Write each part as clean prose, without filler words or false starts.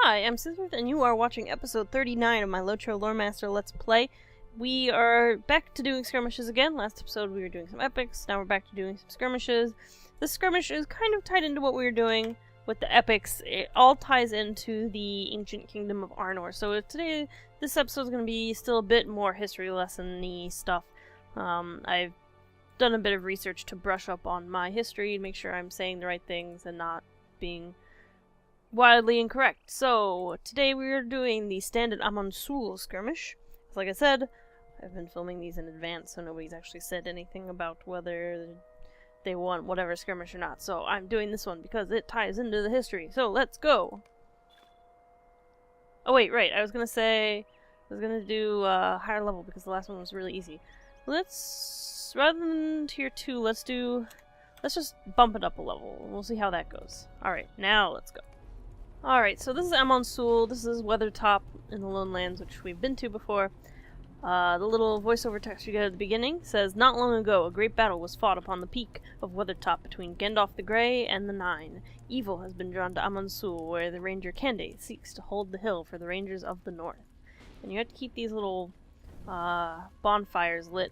Hi, I'm Cithryth, and you are watching episode 39 of my LOTRO Loremaster Let's Play. We are back to doing skirmishes again. Last episode we were doing some epics, now we're back to doing some skirmishes. This skirmish is kind of tied into what we were doing with the epics. It all ties into the ancient kingdom of Arnor. So today, this episode is going to be still a bit more history lesson-y stuff. I've done a bit of research to brush up on my history and make sure I'm saying the right things and not being wildly incorrect. So, today we are doing the standard Amon Sul skirmish. Like I said, I've been filming these in advance, so nobody's actually said anything about whether they want whatever skirmish or not. So, I'm doing this one because it ties into the history. So, let's go! Oh wait, right, I was gonna do higher level because the last one was really easy. Let's, rather than tier 2, let's just bump it up a level. We'll see how that goes. Alright, now let's go. Alright, so this is Amon Sul. This is Weathertop in the Lone Lands, which we've been to before. The little voiceover text you get at the beginning says, "Not long ago, a great battle was fought upon the peak of Weathertop between Gandalf the Grey and the Nine. Evil has been drawn to Amon Sul, where the ranger Candé seeks to hold the hill for the rangers of the north." And you have to keep these little bonfires lit,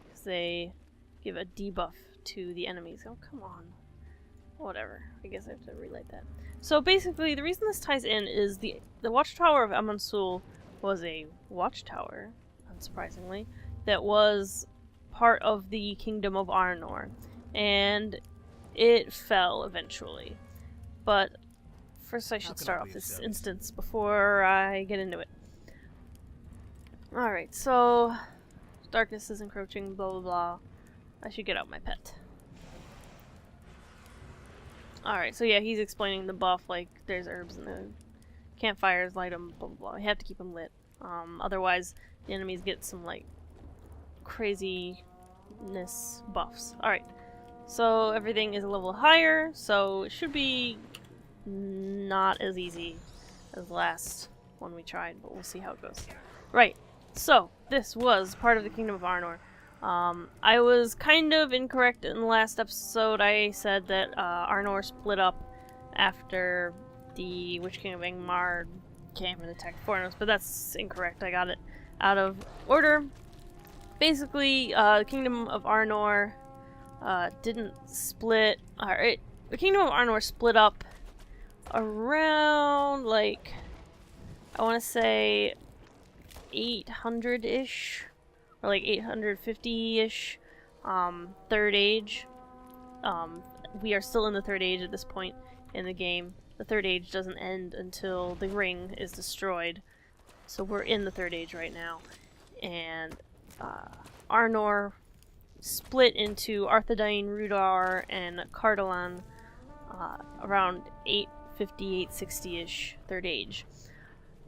because they give a debuff to the enemies. Oh, come on. Whatever. I guess I have to relight that. So basically, the reason this ties in is the Watchtower of Amon Sul was a watchtower, unsurprisingly, that was part of the Kingdom of Arnor, and it fell eventually. But first I should start off this instance before I get into it. Alright, so darkness is encroaching, blah blah blah. I should get out my pet. Alright, so yeah, he's explaining the buff, like, there's herbs in the campfires, light them, blah blah blah. You have to keep them lit. Otherwise, the enemies get some, like, craziness buffs. Alright, so everything is a level higher, so it should be not as easy as the last one we tried, but we'll see how it goes. Right, so this was part of the Kingdom of Arnor. I was kind of incorrect in the last episode. I said that Arnor split up after the Witch King of Angmar came and attacked Fornos, but that's incorrect. I got it out of order. Basically, the Kingdom of Arnor didn't split. The Kingdom of Arnor split up around, like, I want to say 800-ish. Or like 850-ish, Third Age. We are still in the Third Age at this point in the game. The Third Age doesn't end until the ring is destroyed. So we're in the Third Age right now. And Arnor split into Arthedain, Rudar, and Cardolan around 850, 860-ish Third Age.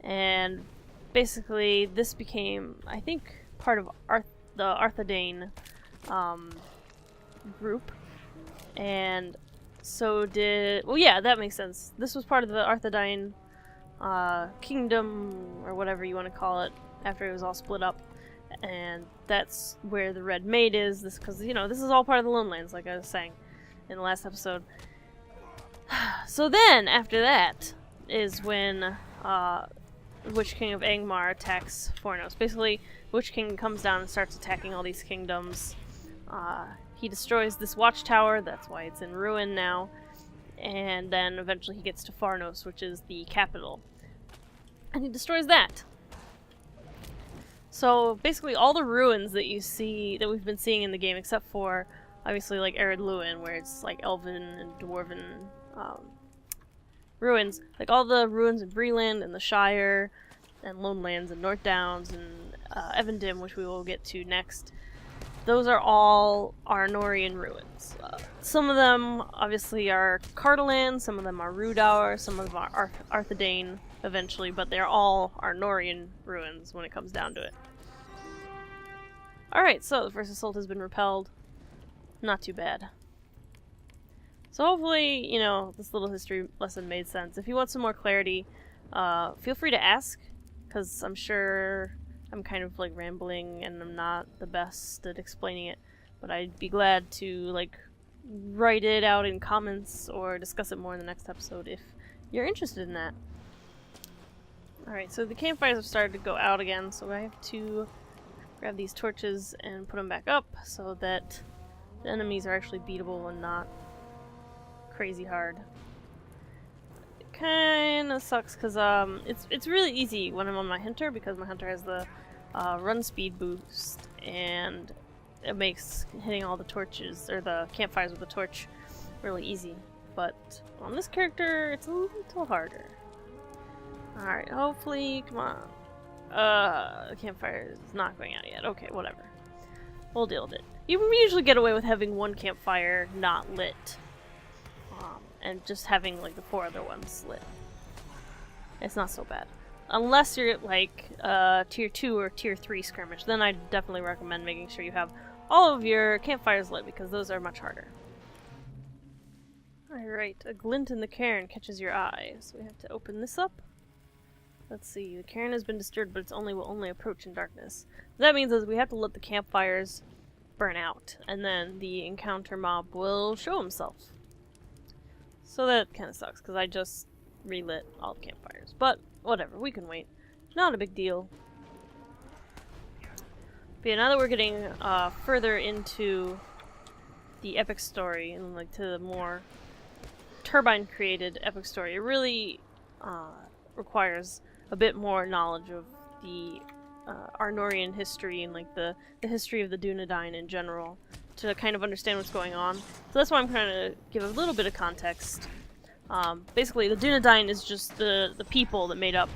And basically this became, I think, part of the Arthedain group, and so did, well, yeah, that makes sense. This was part of the Arthedain kingdom, or whatever you want to call it, after it was all split up, and that's where the Red Maid is, this, because, you know, this is all part of the Lone Lands, like I was saying in the last episode. So then, after that, is when Witch King of Angmar attacks Fornos. Basically, Witch King comes down and starts attacking all these kingdoms. He destroys this watchtower, that's why it's in ruin now, and then eventually he gets to Fornos, which is the capital. And he destroys that. So basically all the ruins that you see, that we've been seeing in the game, except for, obviously, like Ered Luin, where it's like elven and dwarven ruins, like all the ruins in Breland and the Shire and Lone Lands and North Downs and Evendim, which we will get to next, those are all Arnorian ruins. Some of them obviously are Cardolan, some of them are Rudar, some of them are Arthedain eventually, but they're all Arnorian ruins when it comes down to it. Alright, so the first assault has been repelled. Not too bad. So hopefully, you know, this little history lesson made sense. If you want some more clarity, feel free to ask, because I'm sure I'm kind of, like, rambling and I'm not the best at explaining it, but I'd be glad to, like, write it out in comments or discuss it more in the next episode if you're interested in that. Alright, so the campfires have started to go out again, so I have to grab these torches and put them back up so that the enemies are actually beatable and not crazy hard. It kinda sucks because it's really easy when I'm on my hunter because my hunter has the run speed boost, and it makes hitting all the torches, or the campfires with the torch, really easy. But on this character, it's a little harder. Alright, hopefully, come on. The campfire is not going out yet. Okay, whatever. We'll deal with it. You usually get away with having one campfire not lit. And just having, like, the 4 other ones lit. It's not so bad. Unless you're, like, Tier 2 or Tier 3 skirmish, then I definitely recommend making sure you have all of your campfires lit, because those are much harder. Alright, a glint in the cairn catches your eye, so we have to open this up. Let's see, the cairn has been disturbed, but will only approach in darkness. What that means is we have to let the campfires burn out, and then the encounter mob will show himself. So that kind of sucks, because I just relit all the campfires. But whatever, we can wait. Not a big deal. But yeah, now that we're getting further into the epic story, and like to the more Turbine-created epic story, it really requires a bit more knowledge of the Arnorian history and like the history of the Dunedain in general to kind of understand what's going on. So that's why I'm trying to give a little bit of context. Basically, the Dunedain is just the people that made up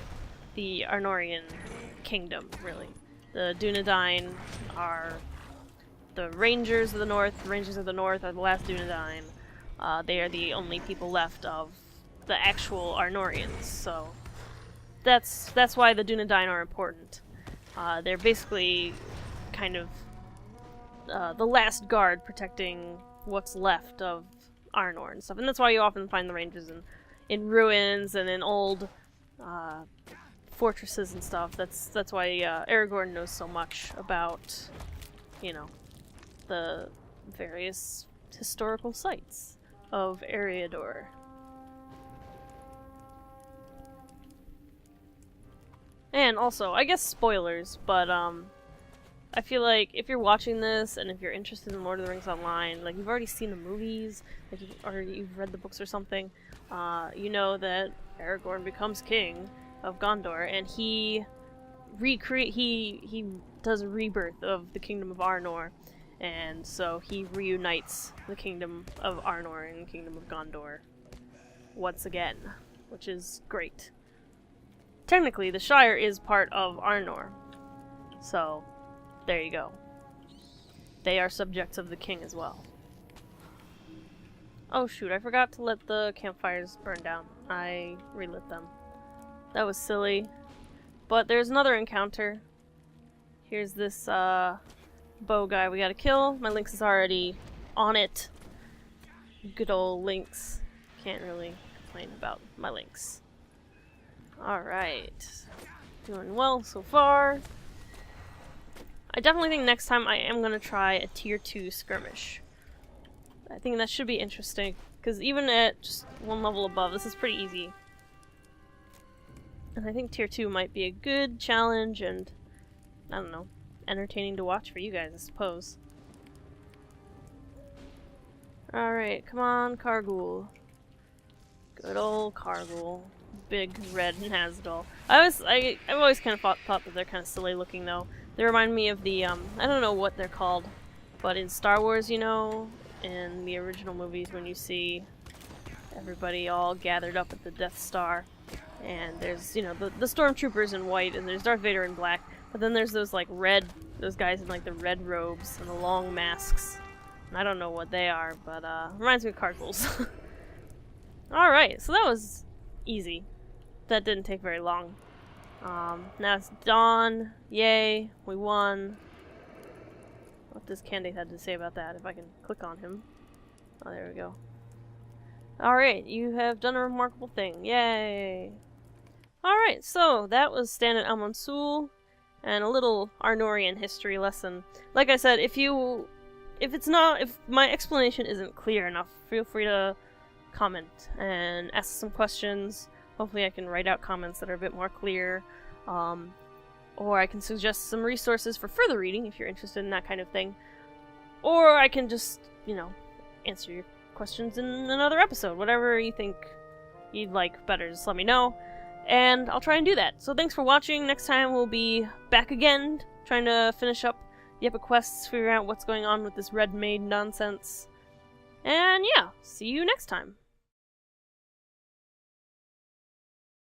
the Arnorian kingdom, really. The Dunedain are the Rangers of the North. The Rangers of the North are the last Dunedain. They are the only people left of the actual Arnorians, so that's why the Dunedain are important. They're basically kind of the last guard protecting what's left of Arnor and stuff, and that's why you often find the Rangers in ruins and in old fortresses and stuff. That's why Aragorn knows so much about, you know, the various historical sites of Eriador. And also, I guess spoilers, but I feel like if you're watching this and if you're interested in Lord of the Rings Online, like you've already seen the movies, like or you've read the books or something, you know that Aragorn becomes king of Gondor, and he does a rebirth of the kingdom of Arnor, and so he reunites the kingdom of Arnor and the kingdom of Gondor once again, which is great. Technically, the Shire is part of Arnor, so there you go. They are subjects of the king as well. Oh shoot, I forgot to let the campfires burn down. I relit them. That was silly. But there's another encounter. Here's this bow guy we gotta kill. My Lynx is already on it. Good old Lynx. Can't really complain about my Lynx. Alright. Doing well so far. I definitely think next time I am going to try a Tier 2 skirmish. I think that should be interesting, because even at just one level above, this is pretty easy. And I think Tier 2 might be a good challenge and, I don't know, entertaining to watch for you guys, I suppose. Alright, come on, Kargul. Good old Kargul. Big red Nazgul. I've always kind of thought that they're kind of silly looking, though. They remind me of the, I don't know what they're called, but in Star Wars, you know, in the original movies when you see everybody all gathered up at the Death Star, and there's, you know, the stormtroopers in white, and there's Darth Vader in black, but then there's those, like, those guys in, like, the red robes and the long masks. And I don't know what they are, but, reminds me of Karguls. Alright, so that was easy. That didn't take very long. Now it's dawn. Yay, we won. What does Candide have to say about that? If I can click on him. Oh, there we go. Alright, you have done a remarkable thing. Yay! Alright, so that was Stand at Amon Sûl, and a little Arnorian history lesson. Like I said, if my explanation isn't clear enough, feel free to comment and ask some questions. Hopefully I can write out comments that are a bit more clear, or I can suggest some resources for further reading if you're interested in that kind of thing. Or I can just, you know, answer your questions in another episode. Whatever you think you'd like better, just let me know, and I'll try and do that. So thanks for watching. Next time we'll be back again, trying to finish up the epic quests, figure out what's going on with this Red Maid nonsense. And yeah, see you next time.